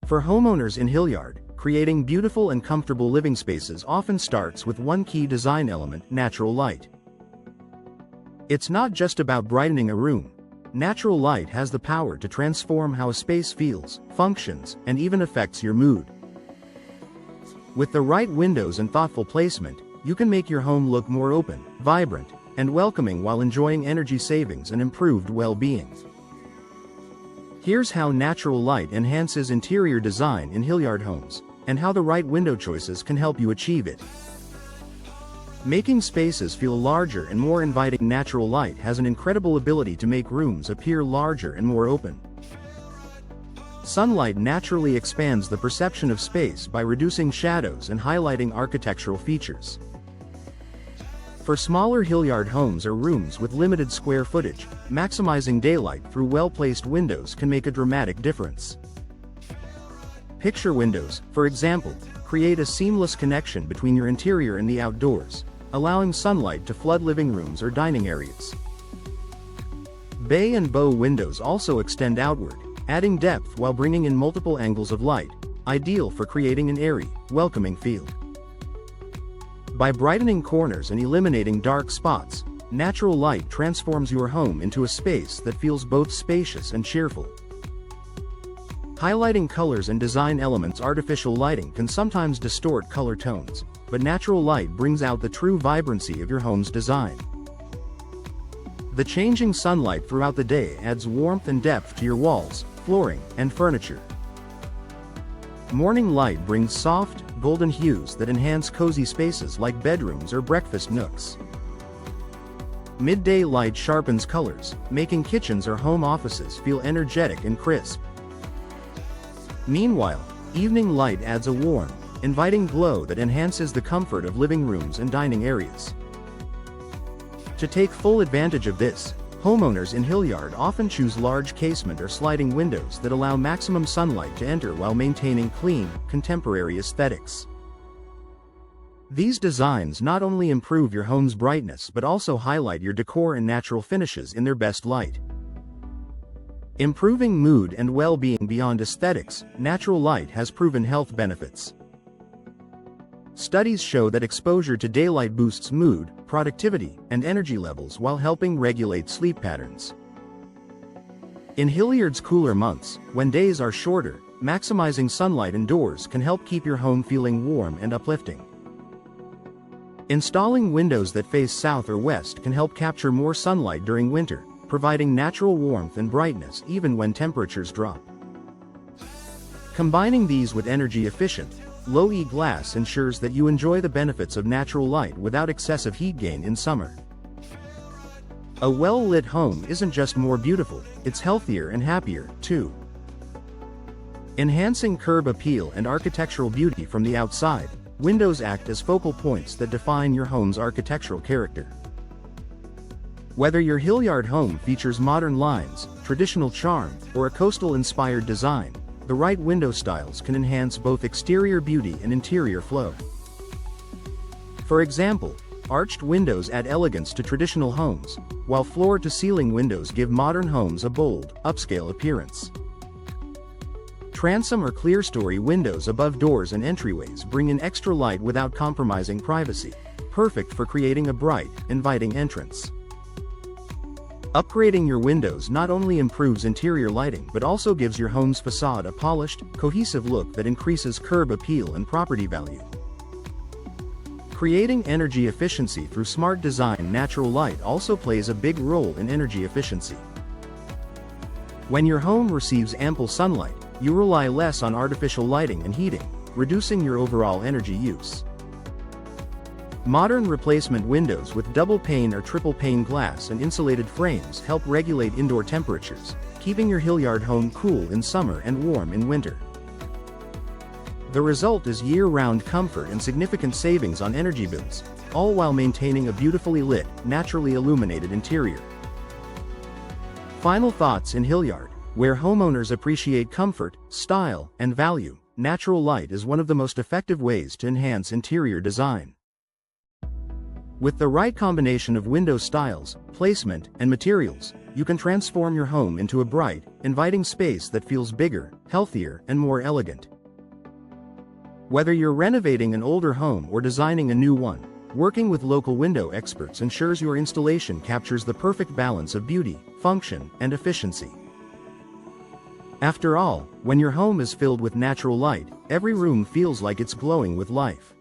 For homeowners in Hilliard, creating beautiful and comfortable living spaces often starts with one key design element: natural light. It's not just about brightening a room. Natural light has the power to transform how a space feels, functions, and even affects your mood. With the right windows and thoughtful placement, you can make your home look more open, vibrant, and welcoming while enjoying energy savings and improved well-being. Here's how natural light enhances interior design in Hilliard homes, and how the right window choices can help you achieve it. Making spaces feel larger and more inviting. Natural light has an incredible ability to make rooms appear larger and more open. Sunlight naturally expands the perception of space by reducing shadows and highlighting architectural features. For smaller Hilliard homes or rooms with limited square footage, maximizing daylight through well-placed windows can make a dramatic difference. Picture windows, for example, create a seamless connection between your interior and the outdoors, allowing sunlight to flood living rooms or dining areas. Bay and bow windows also extend outward, adding depth while bringing in multiple angles of light, ideal for creating an airy, welcoming feel. By brightening corners and eliminating dark spots, natural light transforms your home into a space that feels both spacious and cheerful. Highlighting colors and design elements. Artificial lighting can sometimes distort color tones, but natural light brings out the true vibrancy of your home's design. The changing sunlight throughout the day adds warmth and depth to your walls, flooring, and furniture. Morning light brings soft, golden hues that enhance cozy spaces like bedrooms or breakfast nooks. Midday light sharpens colors, making kitchens or home offices feel energetic and crisp. Meanwhile, evening light adds a warm, inviting glow that enhances the comfort of living rooms and dining areas. To take full advantage of this, homeowners in Hilliard often choose large casement or sliding windows that allow maximum sunlight to enter while maintaining clean, contemporary aesthetics. These designs not only improve your home's brightness but also highlight your decor and natural finishes in their best light. Improving mood and well-being. Beyond aesthetics, natural light has proven health benefits. Studies show that exposure to daylight boosts mood, productivity, and energy levels while helping regulate sleep patterns. In Hilliard's cooler months, when days are shorter, maximizing sunlight indoors can help keep your home feeling warm and uplifting. Installing windows that face south or west can help capture more sunlight during winter, providing natural warmth and brightness even when temperatures drop. Combining these with energy-efficient, low-E glass ensures that you enjoy the benefits of natural light without excessive heat gain in summer. A well-lit home isn't just more beautiful, it's healthier and happier, too. Enhancing curb appeal and architectural beauty. From the outside, windows act as focal points that define your home's architectural character. Whether your Hilliard home features modern lines, traditional charm, or a coastal-inspired design, the right window styles can enhance both exterior beauty and interior flow. For example, arched windows add elegance to traditional homes, while floor-to-ceiling windows give modern homes a bold, upscale appearance. Transom or clerestory windows above doors and entryways bring in extra light without compromising privacy, perfect for creating a bright, inviting entrance. Upgrading your windows not only improves interior lighting but also gives your home's facade a polished, cohesive look that increases curb appeal and property value. Creating energy efficiency through smart design. Natural light also plays a big role in energy efficiency. When your home receives ample sunlight, you rely less on artificial lighting and heating, reducing your overall energy use. Modern replacement windows with double-pane or triple-pane glass and insulated frames help regulate indoor temperatures, keeping your Hilliard home cool in summer and warm in winter. The result is year-round comfort and significant savings on energy bills, all while maintaining a beautifully lit, naturally illuminated interior. Final thoughts. In Hilliard, where homeowners appreciate comfort, style, and value, natural light is one of the most effective ways to enhance interior design. With the right combination of window styles, placement, and materials, you can transform your home into a bright, inviting space that feels bigger, healthier, and more elegant. Whether you're renovating an older home or designing a new one, working with local window experts ensures your installation captures the perfect balance of beauty, function, and efficiency. After all, when your home is filled with natural light, every room feels like it's glowing with life.